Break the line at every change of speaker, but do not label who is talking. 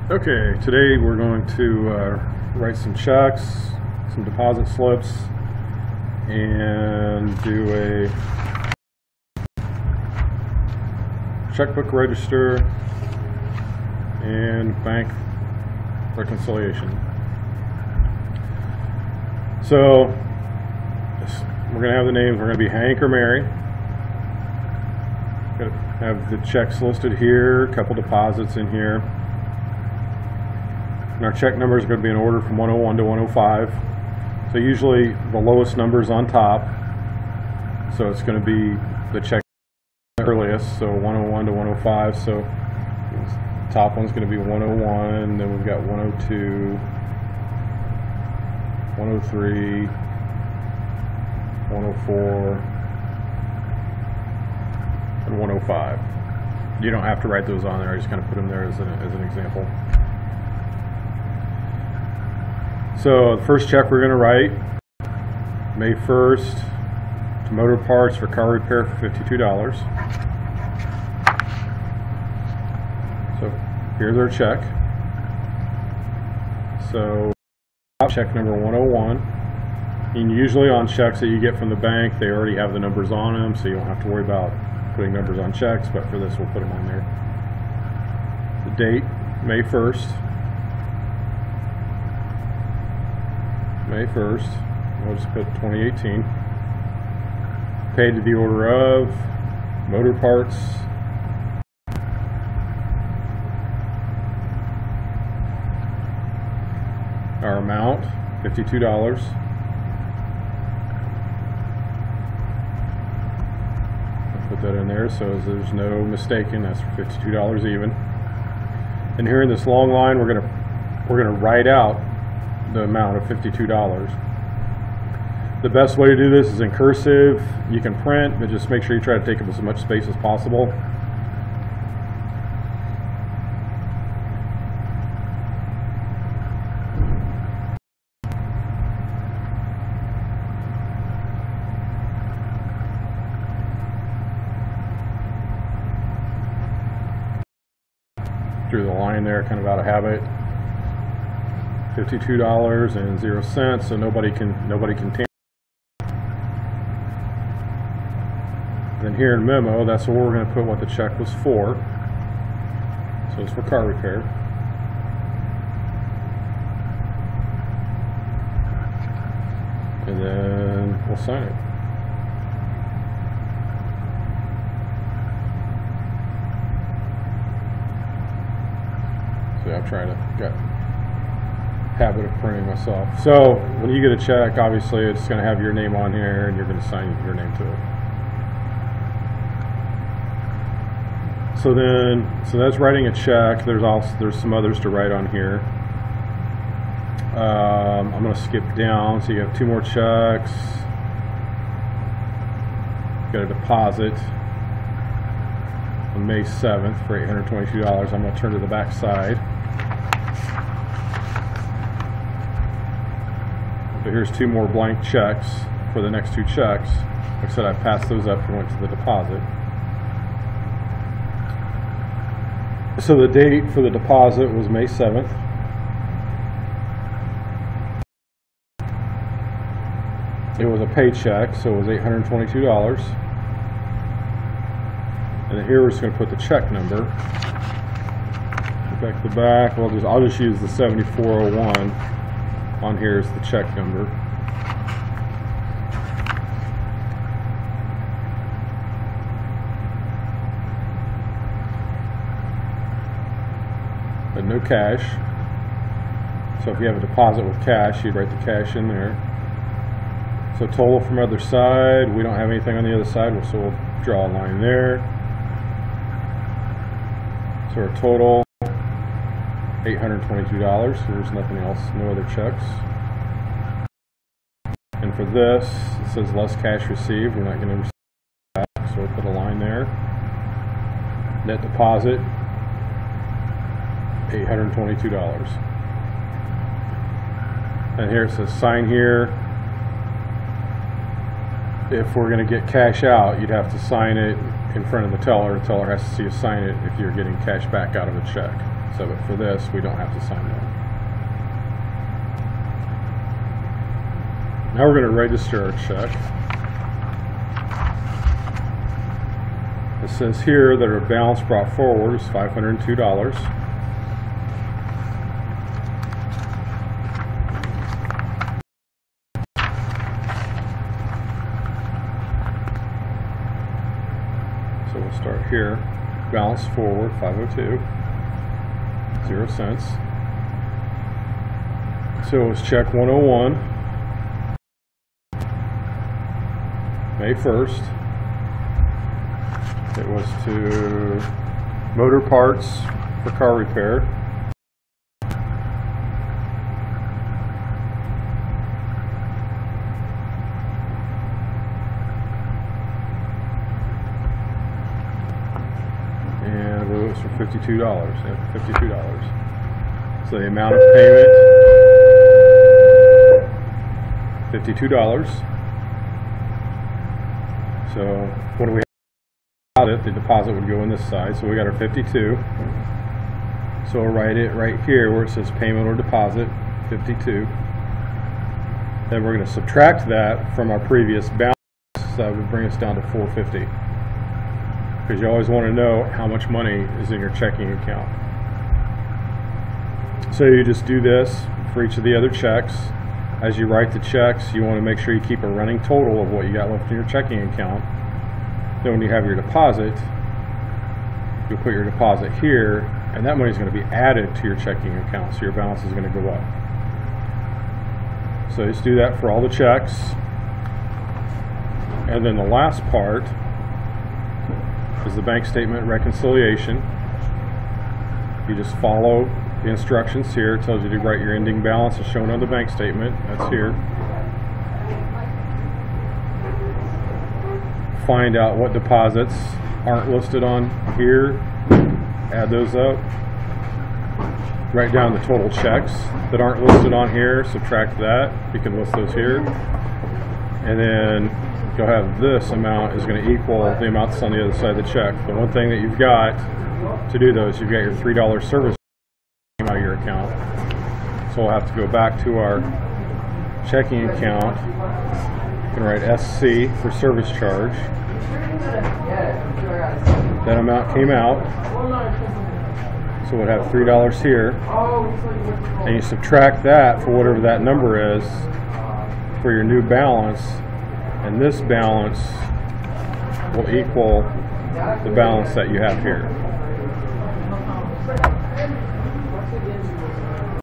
Okay, today we're going to write some checks, some deposit slips, and do a checkbook register and bank reconciliation. So we're going to have the names. We're going to be Hank or Mary. Going to have the checks listed here, a couple deposits in here. And our check number is going to be in order from 101 to 105. So usually the lowest number is on top. So it's going to be the check earliest, so 101 to 105. So the top one's going to be 101, then we've got 102, 103, 104, and 105. You don't have to write those on there, I just kind of put them there as an example. So the first check we're going to write, May 1st, to Motor Parts for car repair for $52. So here's our check. So check number 101. And usually on checks that you get from the bank, they already have the numbers on them, so you don't have to worry about putting numbers on checks, but for this we'll put them on there. The date, May 1st. May 1st, we'll just put 2018. Paid to the order of Motor Parts. Our amount, $52. I'll put that in there so there's no mistaking, that's for $52 even. And here in this long line we're gonna write out the amount of $52. The best way to do this is in cursive. You can print, but just make sure you try to take up as much space as possible. Through the line there, kind of out of habit. $52.00, so nobody can tamper. Then here in memo, that's where we're going to put what the check was for. So it's for car repair. And then we'll sign it. So I'm trying to get habit of printing myself. So when you get a check, obviously it's going to have your name on here and you're going to sign your name to it. So that's writing a check. There's some others to write on here. I'm going to skip down. So you have two more checks. Got a deposit on May 7th for $822. I'm going to turn to the back side. So here's two more blank checks for the next two checks. Like I said, I passed those up and went to the deposit. So the date for the deposit was May 7th. It was a paycheck, so it was $822. And then here we're just going to put the check number. Back to the back. I'll just use the 7401 on here as the check number. But no cash. So if you have a deposit with cash, you'd write the cash in there. So total from other side, we don't have anything on the other side, so we'll draw a line there. So our total, $822. So there's nothing else, no other checks. And for this, it says less cash received. We're not going to receive that, so we'll put a line there. Net deposit, $822. And here it says sign here. If we're going to get cash out, you'd have to sign it in front of the teller. The teller has to see you sign it if you're getting cash back out of a check. copies of it. For this, we don't have to sign that. Now we're going to register our check. It says here that our balance brought forward is $502. So we'll start here. Balance forward 502, 0 cents. So it was check 101, May 1st. It was to Motor Parts for car repair. And it was for $52. Yeah, $52. So the amount of payment, $52. So what do we have? The deposit would go in this side. So we got our 52. So we'll write it right here where it says payment or deposit, 52. Then we're going to subtract that from our previous balance. So that would bring us down to $450. Because you always want to know how much money is in your checking account. So you just do this for each of the other checks. As you write the checks, you want to make sure you keep a running total of what you got left in your checking account. Then when you have your deposit, you'll put your deposit here, and that money is going to be added to your checking account, so your balance is going to go up. So just do that for all the checks. And then the last part is the bank statement reconciliation. You just follow the instructions here. It tells you to write your ending balance as shown on the bank statement. That's here. Find out what deposits aren't listed on here. Add those up. Write down the total checks that aren't listed on here. Subtract that. You can list those here. And then you'll have this amount is going to equal the amount that's on the other side of the check. The one thing that you've got to do though is you've got your $3 service out of your account. So we'll have to go back to our checking account and write SC for service charge. That amount came out. So we'll have $3 here. And you subtract that for whatever that number is for your new balance. And this balance will equal the balance that you have here.